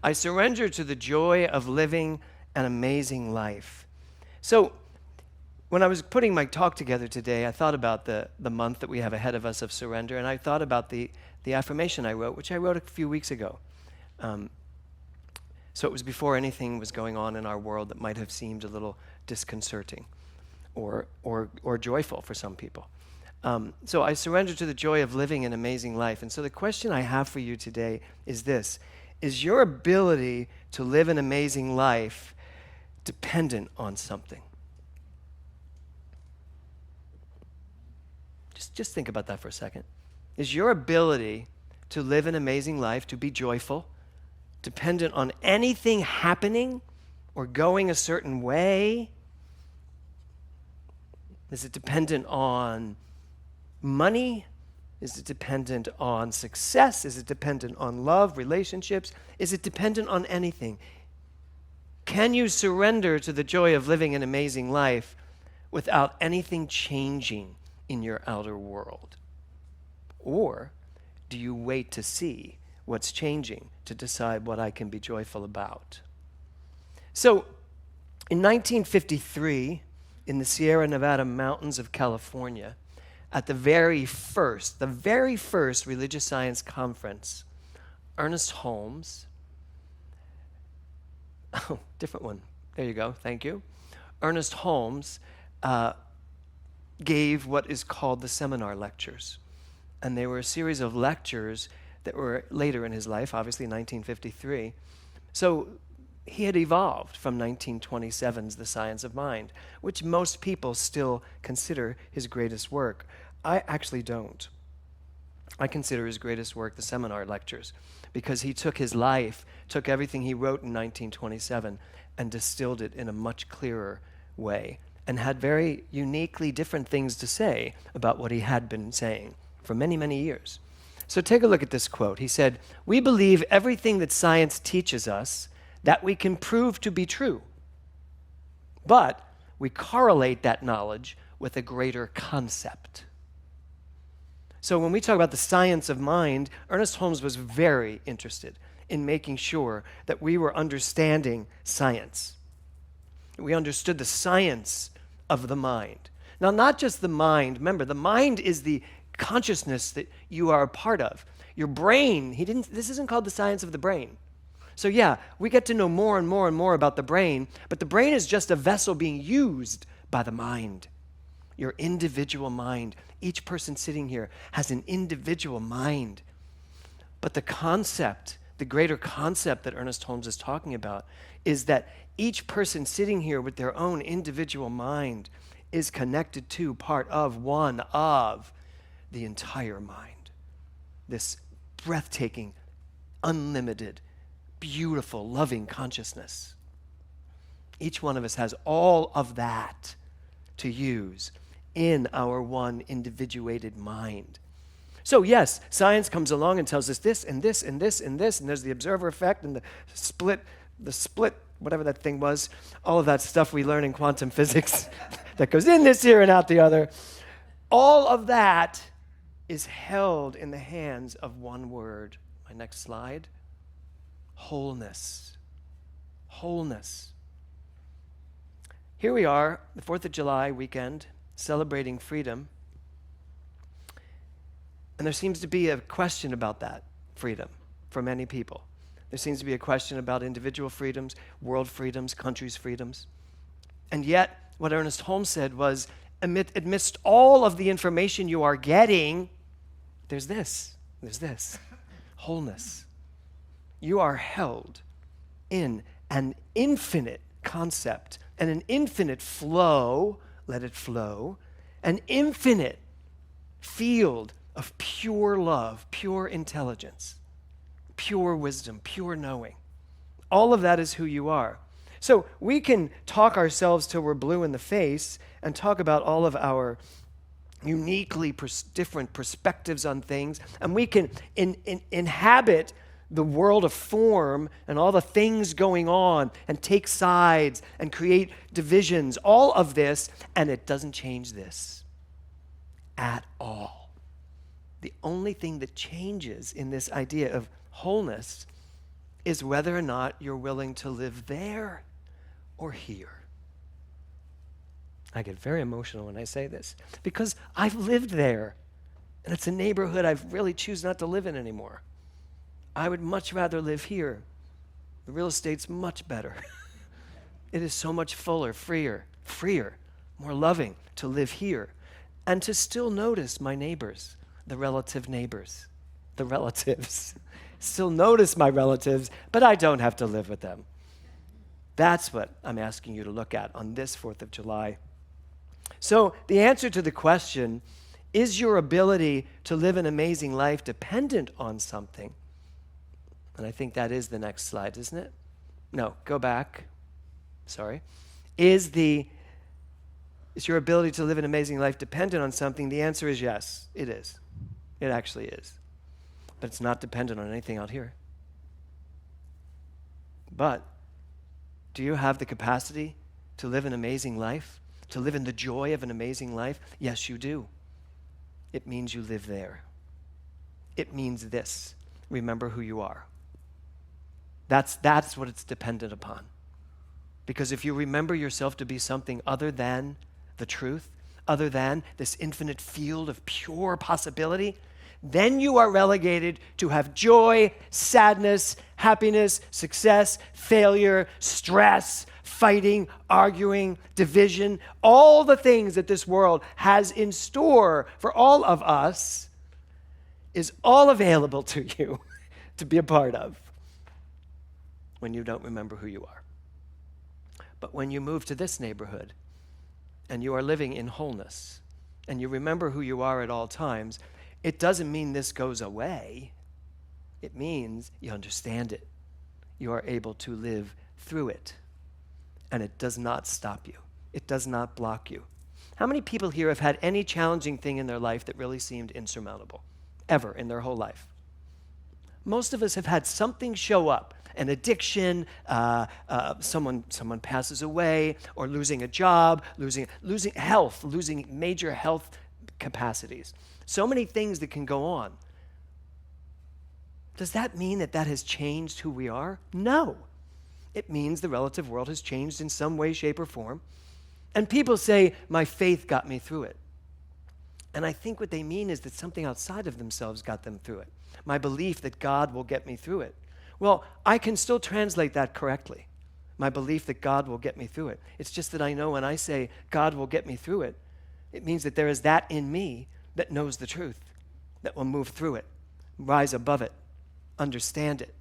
I surrender to the joy of living an amazing life. So, when I was putting my talk together today, I thought about the month that we have ahead of us of surrender, and I thought about the affirmation I wrote, which I wrote a few weeks ago. So it was before anything was going on in our world that might have seemed a little disconcerting or joyful for some people. So I surrender to the joy of living an amazing life. And so the question I have for you today is this: is your ability to live an amazing life dependent on something? Just think about that for a second. Is your ability to live an amazing life, to be joyful, dependent on anything happening or going a certain way? Is it dependent on money? Is it dependent on success? Is it dependent on love, relationships? Is it dependent on anything? Can you surrender to the joy of living an amazing life without anything changing in your outer world? Or do you wait to see what's changing to decide what I can be joyful about? So, in 1953, in the Sierra Nevada mountains of California, at the very first religious science conference, Ernest Holmes, different one, there you go, thank you. Ernest Holmes gave what is called the seminar lectures. And they were a series of lectures that were later in his life, obviously 1953. So he had evolved from 1927's The Science of Mind, which most people still consider his greatest work. I actually don't. I consider his greatest work the seminar lectures, because he took his life, took everything he wrote in 1927 and distilled it in a much clearer way, and had very uniquely different things to say about what he had been saying for many, many years. So take a look at this quote. He said, "We believe everything that science teaches us that we can prove to be true, but we correlate that knowledge with a greater concept." So when we talk about the science of mind, Ernest Holmes was very interested in making sure that we were understanding science. We understood the science of the mind. Now, not just the mind. Remember, the mind is the consciousness that you are a part of. Your brain, this isn't called the science of the brain. So yeah, we get to know more and more and more about the brain, but the brain is just a vessel being used by the mind. Your individual mind. Each person sitting here has an individual mind. But the concept, the greater concept that Ernest Holmes is talking about, is that each person sitting here with their own individual mind is connected to, part of, one of the entire mind. This breathtaking, unlimited, beautiful, loving consciousness. Each one of us has all of that to use in our one individuated mind. So yes, science comes along and tells us this and this and this and this, and there's the observer effect and the split, whatever that thing was, all of that stuff we learn in quantum physics that goes in this ear and out the other. All of that is held in the hands of one word. My next slide. Wholeness. Wholeness. Here we are, the 4th of July weekend, celebrating freedom. And there seems to be a question about that freedom for many people. There seems to be a question about individual freedoms, world freedoms, countries' freedoms. And yet, what Ernest Holmes said was, amidst all of the information you are getting, there's this, wholeness. You are held in an infinite concept and an infinite flow, let it flow, an infinite field of pure love, pure intelligence, pure wisdom, pure knowing. All of that is who you are. So we can talk ourselves till we're blue in the face and talk about all of our uniquely different perspectives on things, and we can inhabit the world of form and all the things going on and take sides and create divisions, all of this, and it doesn't change this at all. The only thing that changes in this idea of wholeness is whether or not you're willing to live there or here. I get very emotional when I say this because I've lived there, and it's a neighborhood I really choose not to live in anymore. I would much rather live here. The real estate's much better. It is so much fuller, freer, more loving to live here and to still notice my neighbors, the relatives. Still notice my relatives, but I don't have to live with them. That's what I'm asking you to look at on this 4th of July. So the answer to the question, is your ability to live an amazing life dependent on something? And I think that is the next slide, isn't it? No, go back. Sorry. Is your ability to live an amazing life dependent on something? The answer is yes, it is. It actually is. But it's not dependent on anything out here. But do you have the capacity to live an amazing life? To live in the joy of an amazing life? Yes, you do. It means you live there. It means this. Remember who you are. That's what it's dependent upon. Because if you remember yourself to be something other than the truth, other than this infinite field of pure possibility, then you are relegated to have joy, sadness, happiness, success, failure, stress, fighting, arguing, division, all the things that this world has in store for all of us is all available to you to be a part of when you don't remember who you are. But when you move to this neighborhood and you are living in wholeness and you remember who you are at all times, it doesn't mean this goes away. It means you understand it. You are able to live through it. And it does not stop you. It does not block you. How many people here have had any challenging thing in their life that really seemed insurmountable, ever in their whole life? Most of us have had something show up, an addiction, someone passes away, or losing a job, losing health, losing major health capacities. So many things that can go on. Does that mean that has changed who we are? No. It means the relative world has changed in some way, shape, or form. And people say, my faith got me through it. And I think what they mean is that something outside of themselves got them through it. My belief that God will get me through it. Well, I can still translate that correctly. My belief that God will get me through it. It's just that I know when I say God will get me through it, it means that there is that in me that knows the truth, that will move through it, rise above it, understand it.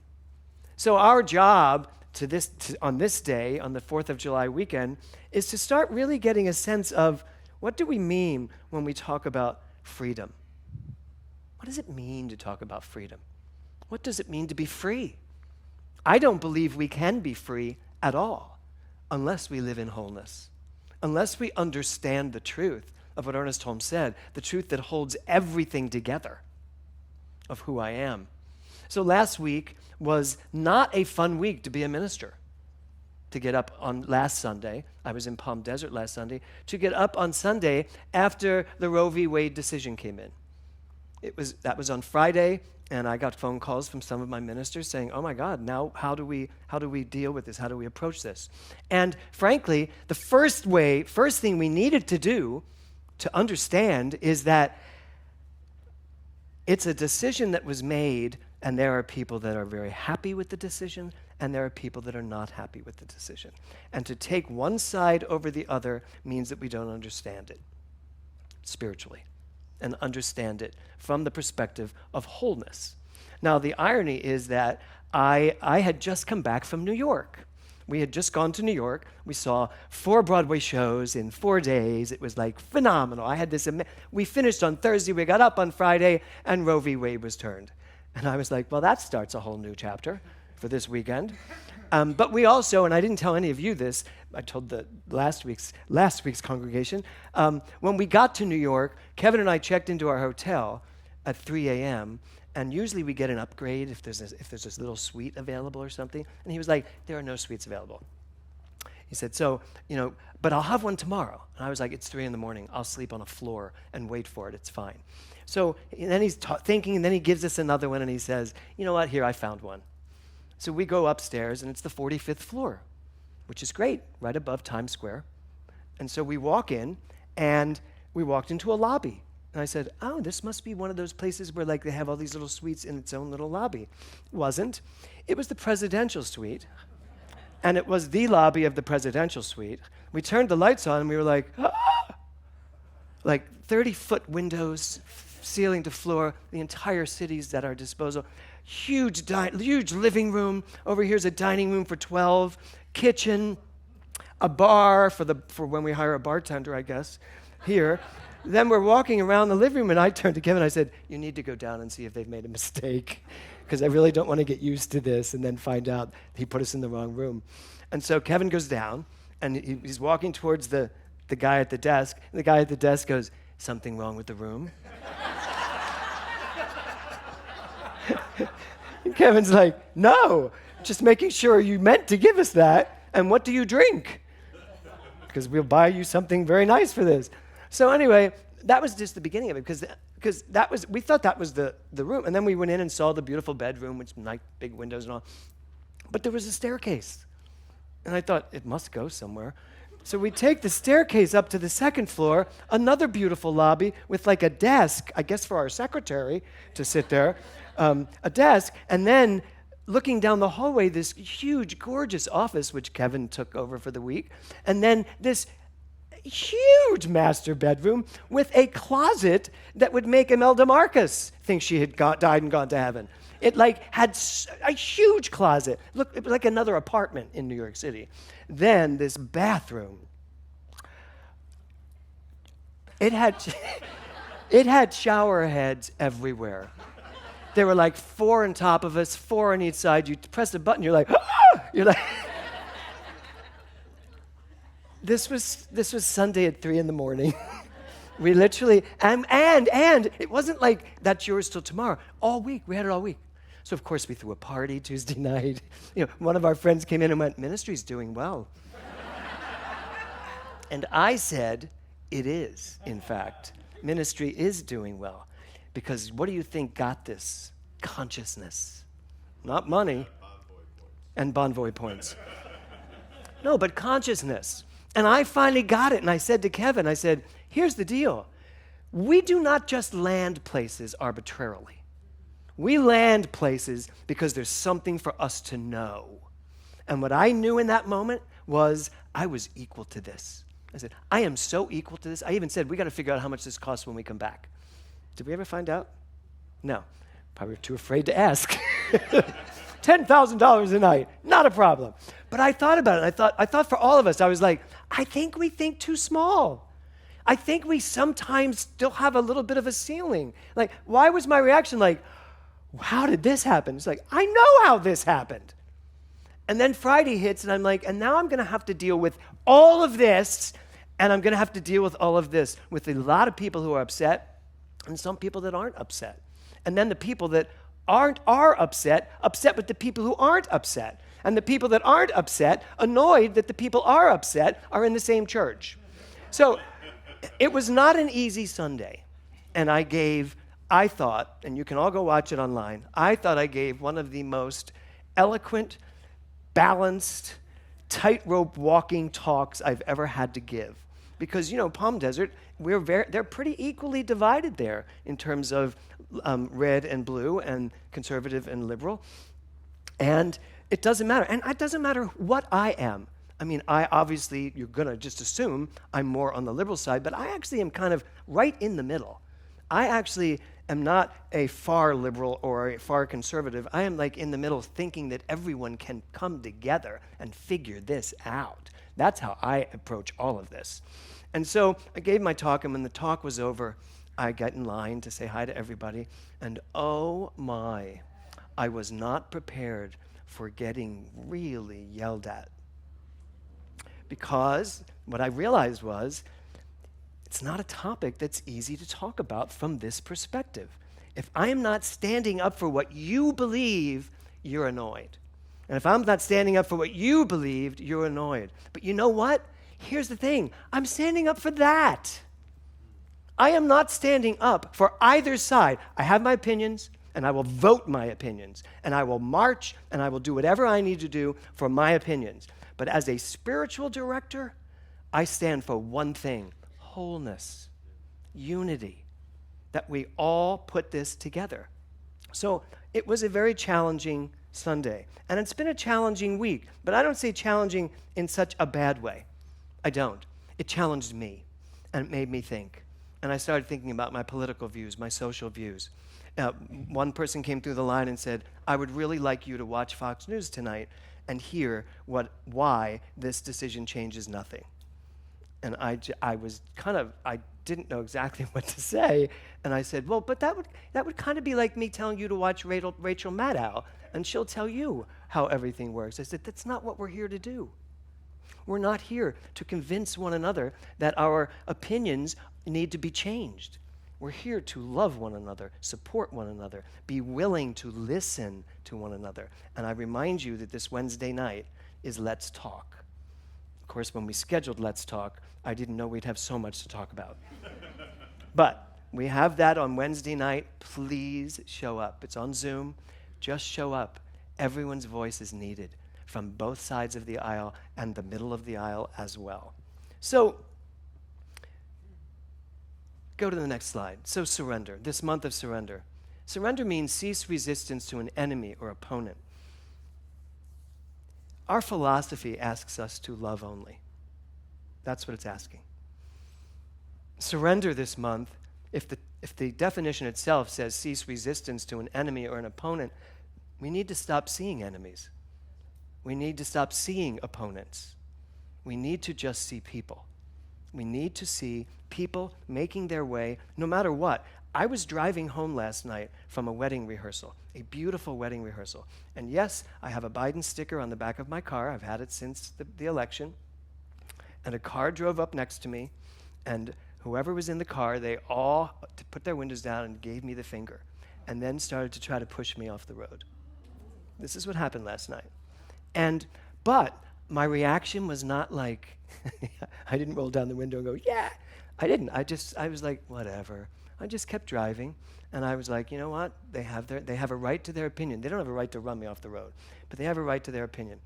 So our job on this day, on the 4th of July weekend, is to start really getting a sense of what do we mean when we talk about freedom? What does it mean to talk about freedom? What does it mean to be free? I don't believe we can be free at all unless we live in wholeness, unless we understand the truth of what Ernest Holmes said, the truth that holds everything together of who I am. So last week was not a fun week to be a minister. To get up on last Sunday, I was in Palm Desert last Sunday, to get up on Sunday after the Roe v. Wade decision came in. That was on Friday, and I got phone calls from some of my ministers saying, oh my God, now how do we deal with this? How do we approach this? And frankly, the first thing we needed to do to understand is that it's a decision that was made, and there are people that are very happy with the decision, and there are people that are not happy with the decision. And to take one side over the other means that we don't understand it spiritually and understand it from the perspective of wholeness. Now, the irony is that I had just come back from New York. We had just gone to New York. We saw 4 Broadway shows in 4 days. It was like phenomenal. We finished on Thursday. We got up on Friday, and Roe v. Wade was turned. And I was like, well, that starts a whole new chapter for this weekend. But we also, and I didn't tell any of you this, I told the last week's congregation, when we got to New York, Kevin and I checked into our hotel at 3 a.m., and usually we get an upgrade if there's this little suite available or something. And he was like, there are no suites available. He said, so, but I'll have one tomorrow. And I was like, it's 3 a.m. I'll sleep on a floor and wait for it. It's fine. So and then he's thinking, and then he gives us another one, and he says, you know what? Here, I found one. So we go upstairs, and it's the 45th floor, which is great, right above Times Square. And so we walk in, and we walked into a lobby. And I said, oh, this must be one of those places where like they have all these little suites in its own little lobby. It wasn't. It was the presidential suite. And it was the lobby of the presidential suite. We turned the lights on, and we were like, ah! Like 30-foot windows, ceiling to floor, the entire city's at our disposal. Huge living room. Over here's a dining room for 12, kitchen, a bar for when we hire a bartender, I guess, here. Then we're walking around the living room, and I turned to Kevin, I said, you need to go down and see if they've made a mistake, because I really don't want to get used to this and then find out he put us in the wrong room. And so Kevin goes down, and he's walking towards the guy at the desk, and the guy at the desk goes, something wrong with the room? And Kevin's like, no, just making sure you meant to give us that, and what do you drink? Because we'll buy you something very nice for this. So anyway, that was just the beginning of it, because we thought that was the room, and then we went in and saw the beautiful bedroom with nice big windows and all. But there was a staircase, and I thought it must go somewhere. So we take the staircase up to the second floor, another beautiful lobby with like a desk, I guess for our secretary to sit there, a desk, and then looking down the hallway, this huge, gorgeous office, which Kevin took over for the week, and then this huge master bedroom with a closet that would make Imelda Marcus think she had died and gone to heaven. It like had a huge closet. Look, it was like another apartment in New York City. Then this bathroom. It had shower heads everywhere. There were like 4 on top of us, 4 on each side. You press a button, you're like, ah! You're like. This was Sunday at 3 a.m. We literally, and it wasn't like that's yours till tomorrow. All week, we had it all week. So of course we threw a party Tuesday night. One of our friends came in and went, ministry's doing well. And I said, it is, in fact. Ministry is doing well. Because what do you think got this? Consciousness. Not money. And Bonvoy points. No, but consciousness. And I finally got it, and I said to Kevin, I said, here's the deal. We do not just land places arbitrarily. We land places because there's something for us to know. And what I knew in that moment was I was equal to this. I said, I am so equal to this. I even said, we got to figure out how much this costs when we come back. Did we ever find out? No. Probably too afraid to ask. $10,000 a night, not a problem. But I thought about it. I thought for all of us, I was like, I think we think too small. I think we sometimes still have a little bit of a ceiling. Like, why was my reaction like, how did this happen? It's like, I know how this happened. And then Friday hits, and I'm like, and now I'm going to have to deal with all of this, and I'm going to have to deal with all of this with a lot of people who are upset and some people that aren't upset. And then the people that are upset with the people who aren't upset. And the people that aren't upset, annoyed that the people are upset, are in the same church. So it was not an easy Sunday. And I thought, and you can all go watch it online, I thought I gave one of the most eloquent, balanced, tightrope walking talks I've ever had to give. Because, Palm Desert, they're pretty equally divided there in terms of red and blue and conservative and liberal. And it doesn't matter. And it doesn't matter what I am. I mean, you're going to just assume I'm more on the liberal side, but I actually am kind of right in the middle. I actually am not a far liberal or a far conservative. I am like in the middle thinking that everyone can come together and figure this out. That's how I approach all of this. And so I gave my talk, and when the talk was over, I got in line to say hi to everybody, and oh my, I was not prepared for getting really yelled at. Because what I realized was, it's not a topic that's easy to talk about from this perspective. If I am not standing up for what you believe, you're annoyed. And if I'm not standing up for what you believed, you're annoyed. But you know what? Here's the thing. I'm standing up for that. I am not standing up for either side. I have my opinions. and I will vote my opinions, and I will march, and I will do whatever I need to do for my opinions. But as a spiritual director, I stand for one thing: wholeness, unity, that we all put this together. So it was a very challenging Sunday, and it's been a challenging week, but I don't say challenging in such a bad way. I don't. It challenged me, and it made me think. And I started thinking about my political views, my social views. One person came through the line and said, I would really like you to watch Fox News tonight and hear why this decision changes nothing. And I didn't know exactly what to say, and I said, well, but that would kind of be like me telling you to watch Rachel Maddow, and she'll tell you how everything works. I said, that's not what we're here to do. We're not here to convince one another that our opinions need to be changed. We're here to love one another, support one another, be willing to listen to one another. And I remind you that this Wednesday night is Let's Talk. Of course, when we scheduled Let's Talk, I didn't know we'd have so much to talk about. But we have that on Wednesday night. Please show up. It's on Zoom. Just show up. Everyone's voice is needed from both sides of the aisle and the middle of the aisle as well. So, go to the next slide. So surrender, this month of surrender. Surrender means cease resistance to an enemy or opponent. Our philosophy asks us to love only. That's what it's asking. Surrender this month, if the definition itself says cease resistance to an enemy or an opponent, we need to stop seeing enemies. We need to stop seeing opponents. We need to just see people. We need to see people making their way, no matter what. I was driving home last night from a wedding rehearsal, a beautiful wedding rehearsal. And yes, I have a Biden sticker on the back of my car. I've had it since the election. And a car drove up next to me, and whoever was in the car, they all put their windows down and gave me the finger, and then started to try to push me off the road. This is what happened last night. But my reaction was not like, I didn't roll down the window and go, yeah. I didn't. I was like, whatever. I just kept driving, and I was like, you know what? They have a right to their opinion. They don't have a right to run me off the road, but they have a right to their opinion.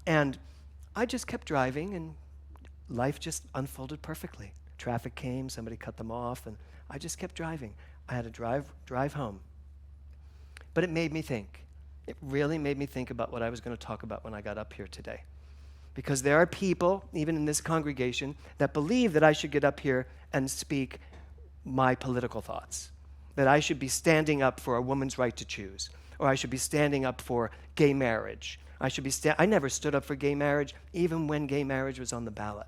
And I just kept driving, and life just unfolded perfectly. Traffic came, somebody cut them off, and I just kept driving. I had to drive home. But it made me think. It really made me think about what I was going to talk about when I got up here today. Because there are people, even in this congregation, that believe that I should get up here and speak my political thoughts, that I should be standing up for a woman's right to choose, or I should be standing up for gay marriage. I never stood up for gay marriage, even when gay marriage was on the ballot.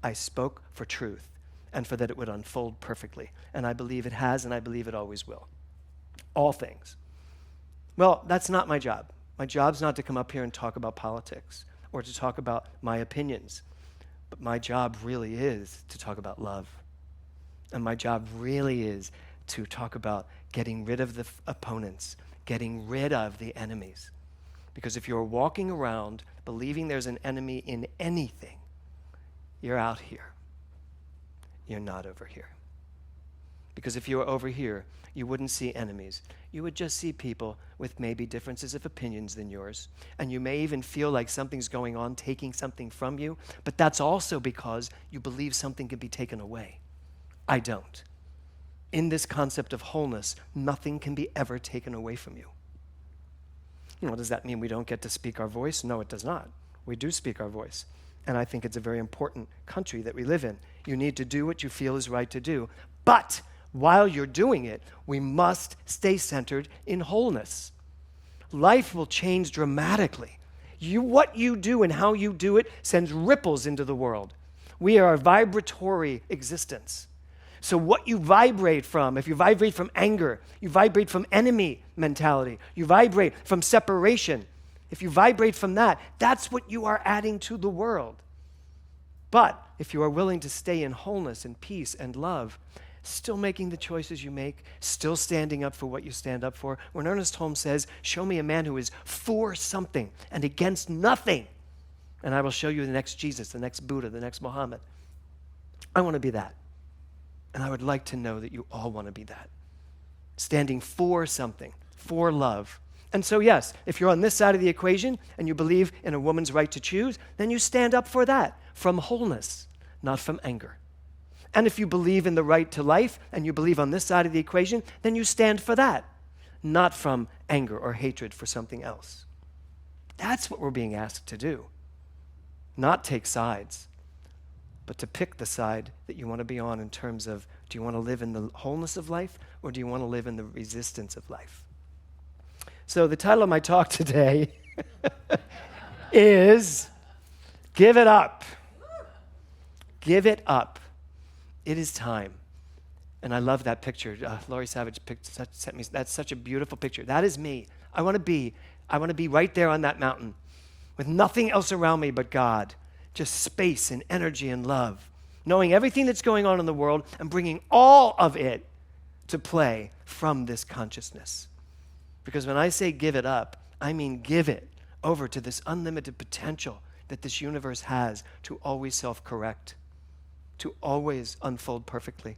I spoke for truth and for that it would unfold perfectly. And I believe it has, and I believe it always will. All things. Well, that's not my job. My job's not to come up here and talk about politics or to talk about my opinions. But my job really is to talk about love. And my job really is to talk about getting rid of the opponents, getting rid of the enemies. Because if you're walking around believing there's an enemy in anything, you're out here. You're not over here. Because if you were over here, you wouldn't see enemies. You would just see people with maybe differences of opinions than yours. And you may even feel like something's going on, taking something from you. But that's also because you believe something can be taken away. I don't. In this concept of wholeness, nothing can be ever taken away from you. Does that mean we don't get to speak our voice? No, it does not. We do speak our voice. And I think it's a very important country that we live in. You need to do what you feel is right to do. But while you're doing it, we must stay centered in wholeness. Life will change dramatically. What you do and how you do it sends ripples into the world. We are a vibratory existence. So what you vibrate from, if you vibrate from anger, you vibrate from enemy mentality, you vibrate from separation, if you vibrate from that, that's what you are adding to the world. But if you are willing to stay in wholeness and peace and love, still making the choices you make, still standing up for what you stand up for. When Ernest Holmes says, show me a man who is for something and against nothing, and I will show you the next Jesus, the next Buddha, the next Muhammad. I want to be that. And I would like to know that you all want to be that. Standing for something, for love. And so, yes, if you're on this side of the equation and you believe in a woman's right to choose, then you stand up for that from wholeness, not from anger. And if you believe in the right to life and you believe on this side of the equation, then you stand for that, not from anger or hatred for something else. That's what we're being asked to do. Not take sides, but to pick the side that you want to be on in terms of, do you want to live in the wholeness of life or do you want to live in the resistance of life? So the title of my talk today is Give It Up. Give it up. It is time. And I love that picture. Laurie Savage sent me. That's such a beautiful picture. That is me. I want to be right there on that mountain with nothing else around me but God. Just space and energy and love. Knowing everything that's going on in the world and bringing all of it to play from this consciousness. Because when I say give it up, I mean give it over to this unlimited potential that this universe has to always self-correct, to always unfold perfectly.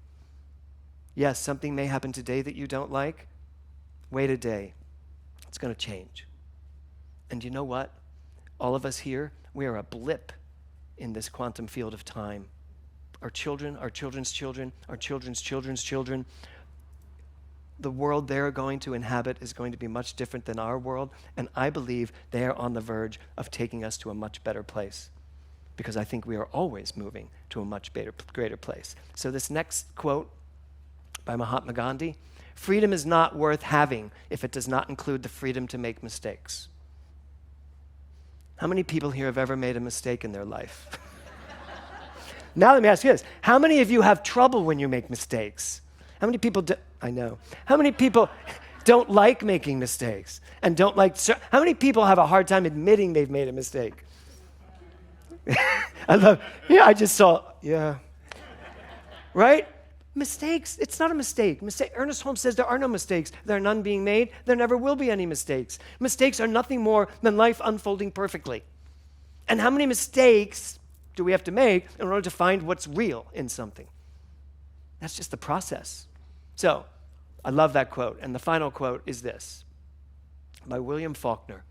Yes, something may happen today that you don't like. Wait a day. It's going to change. And you know what? All of us here, we are a blip in this quantum field of time. Our children, our children's children, our children's children's children, the world they're going to inhabit is going to be much different than our world, and I believe they are on the verge of taking us to a much better place, because I think we are always moving to a much greater place. So this next quote by Mahatma Gandhi, freedom is not worth having if it does not include the freedom to make mistakes. How many people here have ever made a mistake in their life? Now let me ask you this. How many of you have trouble when you make mistakes? How many people I know. How many people don't like making mistakes and don't like, how many people have a hard time admitting they've made a mistake? I just saw, right? Mistakes, it's not a mistake. Ernest Holmes says there are no mistakes. There are none being made. There never will be any mistakes. Mistakes are nothing more than life unfolding perfectly. And how many mistakes do we have to make in order to find what's real in something? That's just the process. So, I love that quote. And the final quote is this, by William Faulkner.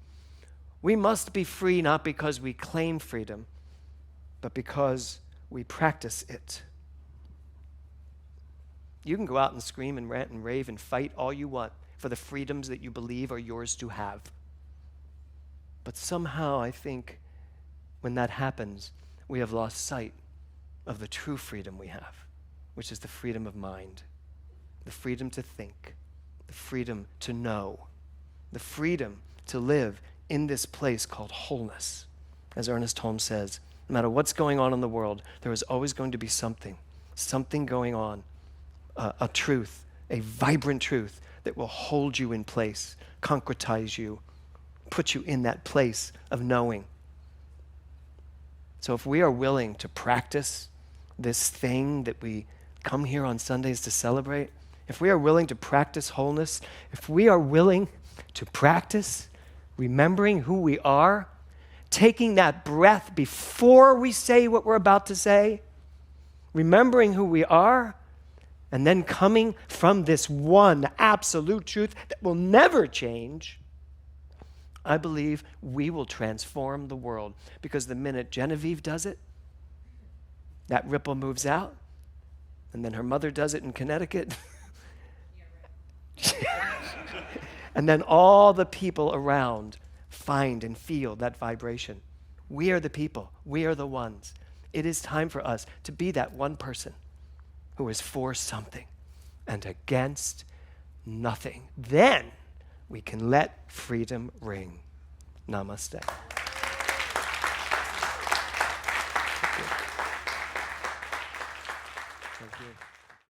We must be free not because we claim freedom, but because we practice it. You can go out and scream and rant and rave and fight all you want for the freedoms that you believe are yours to have. But somehow I think when that happens, we have lost sight of the true freedom we have, which is the freedom of mind, the freedom to think, the freedom to know, the freedom to live in this place called wholeness. As Ernest Holmes says, no matter what's going on in the world, there is always going to be something going on. A truth, a vibrant truth that will hold you in place, concretize you, put you in that place of knowing. So if we are willing to practice this thing that we come here on Sundays to celebrate, if we are willing to practice wholeness, if we are willing to practice remembering who we are, taking that breath before we say what we're about to say, remembering who we are, and then coming from this one absolute truth that will never change, I believe we will transform the world. Because the minute Genevieve does it, that ripple moves out, and then her mother does it in Connecticut. And then all the people around find and feel that vibration. We are the people. We are the ones. It is time for us to be that one person who is for something and against nothing. Then we can let freedom ring. Namaste.